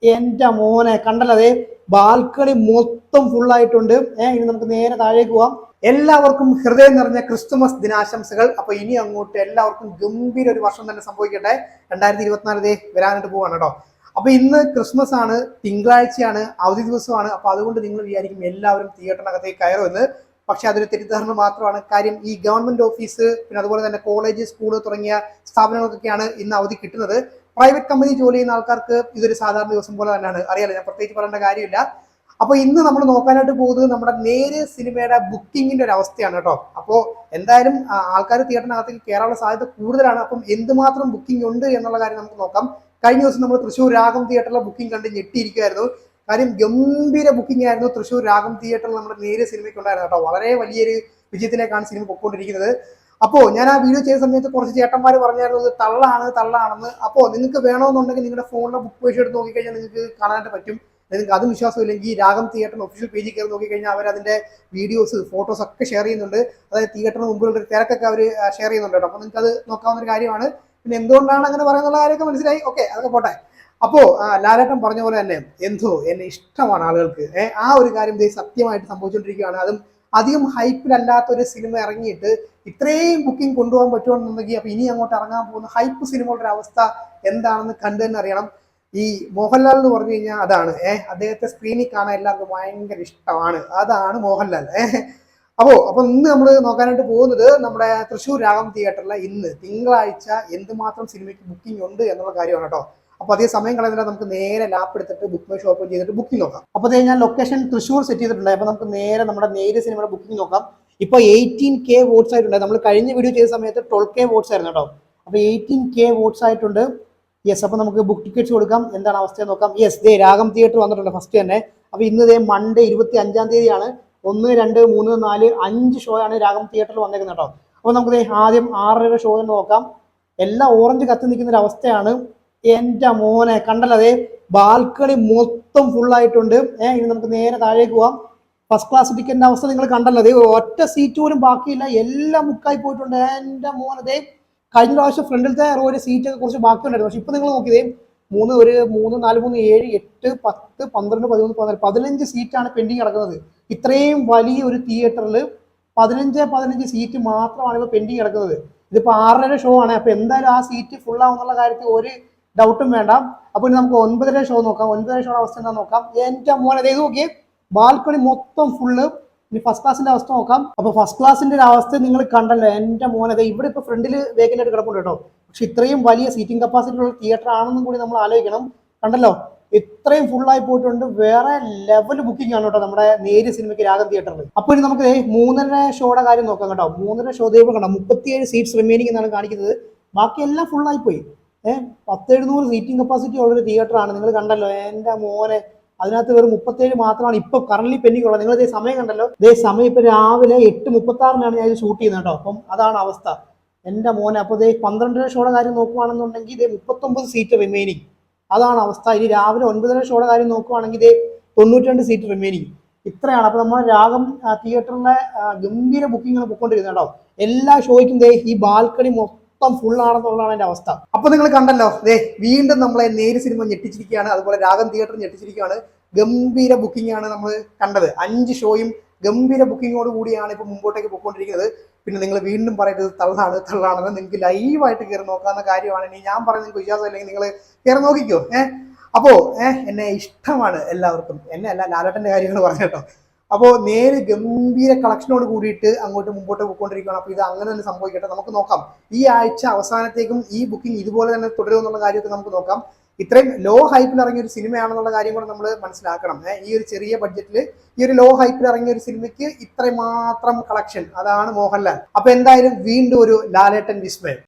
എന്റെ മോനെ കണ്ടല്ലോ, അതെ ബാൽക്കണി മൊത്തം ഫുൾ ആയിട്ടുണ്ട്. ഇനി നമുക്ക് നേരെ താഴേക്ക് പോവാം. എല്ലാവർക്കും ഹൃദയം നിറഞ്ഞ ക്രിസ്തുമസ് ദിനാശംസകൾ. അപ്പൊ ഇനി അങ്ങോട്ട് എല്ലാവർക്കും ഗംഭീര ഒരു വർഷം തന്നെ സംഭവിക്കട്ടെ. 2024 വരാനായിട്ട് പോവാണ് കേട്ടോ. അപ്പൊ ഇന്ന് ക്രിസ്മസ് ആണ്, തിങ്കളാഴ്ചയാണ്, അവധി ദിവസമാണ്. അപ്പൊ അതുകൊണ്ട് നിങ്ങൾ വിചാരിക്കും എല്ലാവരും തിയേറ്ററിനകത്തേക്ക് കയറുമെന്ന്. പക്ഷെ അതൊരു തെറ്റിദ്ധാരണ മാത്രമാണ്. കാര്യം ഈ ഗവൺമെന്റ് ഓഫീസ്, പിന്നെ അതുപോലെ തന്നെ കോളേജ്, സ്കൂള് തുടങ്ങിയ സ്ഥാപനങ്ങൾക്കൊക്കെയാണ് ഇന്ന് അവധി കിട്ടുന്നത്. പ്രൈവറ്റ് കമ്പനി ജോലി ചെയ്യുന്ന ആൾക്കാർക്ക് ഇതൊരു സാധാരണ ദിവസം പോലെ തന്നെയാണ്. അറിയാലോ, ഞാൻ പ്രത്യേകിച്ച് പറയേണ്ട കാര്യമില്ല. അപ്പൊ ഇന്ന് നമ്മൾ നോക്കാനായിട്ട് പോകുന്നത് നമ്മുടെ നേരെ സിനിമയുടെ ബുക്കിങ്ങിന്റെ ഒരു അവസ്ഥയാണ് കേട്ടോ. അപ്പോൾ എന്തായാലും ആൾക്കാർ തിയേറ്ററിനകത്തേക്ക് കയറാനുള്ള സാധ്യത കൂടുതലാണ്. അപ്പം എന്തുമാത്രം ബുക്കിംഗ് ഉണ്ട് എന്നുള്ള കാര്യം നമുക്ക് നോക്കാം. കഴിഞ്ഞ ദിവസം നമ്മൾ തൃശ്ശൂർ രാഗം തിയേറ്ററിലെ ബുക്കിംഗ് കണ്ട് ഞെട്ടിയിരിക്കുമായിരുന്നു. കാര്യം ഗംഭീര ബുക്കിംഗ് ആയിരുന്നു തൃശ്ശൂർ രാഗം തിയേറ്ററിൽ നമ്മുടെ നേരെ സിനിമയ്ക്ക് ഉണ്ടായിരുന്നു കേട്ടോ. വളരെ വലിയൊരു വിജയത്തിലേക്കാണ് സിനിമ പൊയ്ക്കൊണ്ടിരിക്കുന്നത്. അപ്പോ ഞാൻ ആ വീഡിയോ ചെയ്ത സമയത്ത് കുറച്ച് ചേട്ടന്മാർ പറഞ്ഞായിരുന്നു തള്ളാണെന്ന്. അപ്പോൾ നിങ്ങൾക്ക് വേണമെന്നുണ്ടെങ്കിൽ നിങ്ങളുടെ ഫോണിലെ ബുക്ക് പേജ് എടുത്ത് നോക്കിക്കഴിഞ്ഞാൽ നിങ്ങൾക്ക് കാണാനായിട്ട് പറ്റും. നിങ്ങൾക്ക് അതും വിശ്വാസമില്ലെങ്കിൽ രാഗം തിയേറ്ററിന് ഒഫീഷ്യൽ പേജിൽ കയറി നോക്കിക്കഴിഞ്ഞാൽ അവർ അതിന്റെ വീഡിയോസ്, ഫോട്ടോസ് ഒക്കെ ഷെയർ ചെയ്യുന്നുണ്ട്. അതായത് തിയേറ്ററിന് മുമ്പിലുള്ള ഒരു തിരക്കൊക്കെ അവർ ഷെയർ ചെയ്യുന്നുണ്ട് കേട്ടോ. അപ്പോൾ നിങ്ങൾക്ക് അത് നോക്കാവുന്ന ഒരു കാര്യമാണ്. പിന്നെ എന്തുകൊണ്ടാണ് അങ്ങനെ പറയുന്നുള്ള കാര്യമൊക്കെ മനസ്സിലായി. ഓക്കെ, അതൊക്കെ പോട്ടെ. അപ്പോ ലാലേട്ടൻ പറഞ്ഞ പോലെ തന്നെ എന്നെ ഇഷ്ടമാണ് ആളുകൾക്ക്. ആ ഒരു കാര്യം സത്യമായിട്ട് സംഭവിച്ചുകൊണ്ടിരിക്കുകയാണ്. അതും അധികം ഹൈപ്പിലല്ലാത്ത ഒരു സിനിമ ഇറങ്ങിയിട്ട് ഇത്രയും ബുക്കിംഗ് കൊണ്ടുപോകാൻ പറ്റുമെന്നുണ്ടെങ്കിൽ അപ്പൊ ഇനി അങ്ങോട്ട് ഇറങ്ങാൻ പോകുന്ന ഹൈപ്പ് സിനിമകളുടെ അവസ്ഥ എന്താണെന്ന് കണ്ടു തന്നെ അറിയണം. ഈ മോഹൻലാൽ എന്ന് പറഞ്ഞു കഴിഞ്ഞാൽ അതാണ്. അദ്ദേഹത്തെ സ്ക്രീനിൽ കാണാൻ എല്ലാവർക്കും ഭയങ്കര ഇഷ്ടമാണ്. അതാണ് മോഹൻലാൽ. അപ്പൊ ഇന്ന് നമ്മൾ നോക്കാനായിട്ട് പോകുന്നത് നമ്മുടെ തൃശ്ശൂർ രാഗം തിയേറ്ററിലെ ഇന്ന് തിങ്കളാഴ്ച എന്തുമാത്രം സിനിമയ്ക്ക് ബുക്കിംഗ് ഉണ്ട് എന്നുള്ള കാര്യമാണ് കേട്ടോ. അപ്പൊ അതേ സമയം കളയുന്നില്ല, നമുക്ക് നേരെ ലാപ്പ് എടുത്തിട്ട് ബുക്ക് മൈ ഷോപ്പ് ചെയ്തിട്ട് ബുക്കിംഗ് നോക്കാം. അപ്പൊ ഞാൻ ലൊക്കേഷൻ തൃശ്ശൂർ സെറ്റ് ചെയ്തിട്ടുണ്ട്. അപ്പൊ നമുക്ക് നേരെ നമ്മുടെ നേരെ സിനിമയുടെ ബുക്കിംഗ് നോക്കാം. ഇപ്പൊ 18K വോട്ട്സ് ആയിട്ടുണ്ട്. നമ്മൾ കഴിഞ്ഞ വീഡിയോ ചെയ്ത സമയത്ത് 12K വോട്ട്സ് ആയിരുന്നു കേട്ടോ. അപ്പൊ 18K വോട്ട്സ് ആയിട്ടുണ്ട്. യെസ്, അപ്പൊ നമുക്ക് ബുക്ക് ടിക്കറ്റ്സ് കൊടുക്കാം. എന്താണ് അവസ്ഥ നോക്കാം. യെസ്, രാഗം തിയേറ്റർ വന്നിട്ടുണ്ട് ഫസ്റ്റ് തന്നെ. അപ്പൊ ഇന്ന് മൺഡേ 25-ാം തീയതിയാണ്. 1, 2, 3, 4, 5 ഷോ ആണ് രാഗം തിയേറ്ററിൽ വന്നേക്കുന്നത് കേട്ടോ. അപ്പൊ നമുക്ക് ആദ്യം 6:30 ഷോ നോക്കാം. എല്ലാം ഓറഞ്ച് കത്തി നിൽക്കുന്ന ഒരു അവസ്ഥയാണ്. എന്റെ മോനെ കണ്ടല്ലോ, ബാൽക്കണി മൊത്തം ഫുൾ ആയിട്ടുണ്ട്. ഇനി നമുക്ക് നേരെ താഴേക്ക് പോവാം. ഫസ്റ്റ് ക്ലാസ് ടിക്കറ്റിന്റെ അവസ്ഥ നിങ്ങൾ കണ്ടല്ലോ. ഒറ്റ സീറ്റ് പോലും ബാക്കിയില്ല, എല്ലാം ബുക്കായി പോയിട്ടുണ്ട്. എന്റെ മോനെ കഴിഞ്ഞ പ്രാവശ്യം ഫ്രണ്ടിലത്തെ റോയുടെ സീറ്റൊക്കെ കുറച്ച് ബാക്കിയുണ്ടായിരുന്നു. പക്ഷെ ഇപ്പൊ നിങ്ങൾ നോക്കിയതേ 3, 4, 3, 7, 8, 10, 12, 13, 14, 15 സീറ്റാണ് പെൻഡിങ് കിടക്കുന്നത്. ഇത്രയും വലിയ ഒരു തിയേറ്ററിൽ 15 സീറ്റ് മാത്രമാണ് ഇപ്പൊ പെൻഡിങ് കിടക്കുന്നത്. ഇതിപ്പോ 6:30 ഷോ ആണ്. അപ്പൊ എന്തായാലും ആ സീറ്റ് ഫുൾ ആവുന്നുള്ള കാര്യത്തിൽ ഒരു ഡൗട്ടും വേണ്ട. അപ്പൊ നമുക്ക് 9:30 ഷോ നോക്കാം. 9:30 ഷോയുടെ അവസ്ഥ എന്താ നോക്കാം. എന്റെ മോനെ ഇത് നോക്കിയേ, ബാൽക്കണി മൊത്തം ഫുള്ള്. ഇനി ഫസ്റ്റ് ക്ലാസിന്റെ അവസ്ഥ നോക്കാം. അപ്പൊ ഫസ്റ്റ് ക്ലാസിന്റെ ഒരു അവസ്ഥ നിങ്ങൾ കണ്ടല്ലോ. എന്റെ മോനെ ഇവിടെ ഇപ്പൊ ഫ്രണ്ടിൽ വേഗം ആയിട്ട് കിടപ്പുണ്ട് കേട്ടോ. പക്ഷെ ഇത്രയും വലിയ സീറ്റിംഗ് കപ്പാസിറ്റി ഉള്ള തിയേറ്റർ ആണെന്നും കൂടി നമ്മൾ ആലോചിക്കണം. കണ്ടല്ലോ, ഇത്രയും ഫുൾ ആയി പോയിട്ടുണ്ട്. വേറെ ലെവൽ ബുക്കിംഗ് ആണ് കേട്ടോ നമ്മുടെ നേരിയ സിനിമയ്ക്ക് രാഗം തിയേറ്ററിൽ. അപ്പൊ ഇനി നമുക്ക് 3:30 ഷോയുടെ കാര്യം നോക്കാം കേട്ടോ. 3:30 ഷോ കണ്ടോ, 37 സീറ്റ്സ് റിമൈനിങ് എന്നാണ് കാണിക്കുന്നത്. ബാക്കി എല്ലാം ഫുൾ ആയി പോയി. 10-700 സീറ്റിംഗ് കപ്പാസിറ്റി ഉള്ളൊരു തിയേറ്റർ ആണ്. നിങ്ങൾ കണ്ടല്ലോ എന്റെ മോനെ. അതിനകത്ത് വെറും 37 മാത്രമാണ് ഇപ്പൊ കറന്റ് പെൻഡിങ് ഉള്ളത്. നിങ്ങൾ സമയം കണ്ടല്ലോ. സമയം ഇപ്പൊ രാവിലെ 8:36 ഞാൻ ഇത് ഷൂട്ട് ചെയ്യുന്നത് കേട്ടോ. അപ്പം അതാണ് അവസ്ഥ എന്റെ മോനെ. അപ്പൊ 12:30 ഷോയുടെ കാര്യം നോക്കുവാണെന്നുണ്ടെങ്കിൽ 39 സീറ്റ് റിമൈനിങ്. അതാണ് അവസ്ഥ. ഇനി രാവിലെ 9:30 ഷോയുടെ കാര്യം നോക്കുവാണെങ്കിൽ 92 സീറ്റ് റിമൈനിങ്. ഇത്രയാണ്. അപ്പൊ നമ്മൾ രാഗം തിയേറ്ററിലെ ഗംഭീര ബുക്കിംഗ് പൊയ്ക്കൊണ്ടിരിക്കുന്നത് കേട്ടോ. എല്ലാ ഷോയ്ക്കും ഈ ബാൽക്കണി മൊത്തം ഫുൾ ആണെന്നുള്ളതാണ് എന്റെ അവസ്ഥ. അപ്പൊ നിങ്ങൾ കണ്ടല്ലോ, വീണ്ടും നമ്മളെ നേര് സിനിമ ഞെട്ടിച്ചിരിക്കുകയാണ്. അതുപോലെ രാഗം തിയേറ്റർ ഞെട്ടിച്ചിരിക്കുകയാണ്. ഗംഭീര ബുക്കിംഗ് ആണ് നമ്മൾ കണ്ടത്. 5 ഷോയും ഗംഭീര ബുക്കിങ്ങോട് കൂടിയാണ് ഇപ്പൊ മുമ്പോട്ടേക്ക് പോയിക്കൊണ്ടിരിക്കുന്നത്. പിന്നെ നിങ്ങൾ വീണ്ടും പറയുന്നത് തള്ളാണെന്ന് നിങ്ങൾക്ക് ലൈവായിട്ട് കയറി നോക്കാവുന്ന കാര്യമാണ്. ഇനി ഞാൻ പറയുന്നത് നിങ്ങൾക്ക് വിശ്വാസം അല്ലെങ്കിൽ നിങ്ങൾ കയറി നോക്കിക്കോ. അപ്പോ എന്നെ ഇഷ്ടമാണ് എല്ലാവർക്കും. എന്നെ അല്ല, ലാലേട്ടന്റെ കാര്യങ്ങൾ പറഞ്ഞു കേട്ടോ. അപ്പോൾ നേരെ ഗംഭീര കളക്ഷനോട് കൂടിയിട്ട് അങ്ങോട്ട് മുമ്പോട്ട് പോയിക്കൊണ്ടിരിക്കുകയാണ്. അപ്പോൾ ഇത് അങ്ങനെ തന്നെ സംഭവിക്കട്ടെ. നമുക്ക് നോക്കാം ഈ ആഴ്ച അവസാനത്തേക്കും ഈ ബുക്കിംഗ് ഇതുപോലെ തന്നെ തുടരുമെന്നുള്ള കാര്യമൊക്കെ നമുക്ക് നോക്കാം. ഇത്രയും ലോ ഹൈപ്പിൽ ഇറങ്ങിയ ഒരു സിനിമയാണെന്നുള്ള കാര്യം കൂടെ നമ്മൾ മനസ്സിലാക്കണം. ഈ ഒരു ചെറിയ ബഡ്ജറ്റിൽ ഈ ഒരു ലോ ഹൈപ്പിൽ ഇറങ്ങിയ ഒരു സിനിമയ്ക്ക് ഇത്രമാത്രം കളക്ഷൻ, അതാണ് മോഹൻലാൽ. അപ്പൊ എന്തായാലും വീണ്ടും ഒരു ലാലേട്ടൻ വിസ്മയം.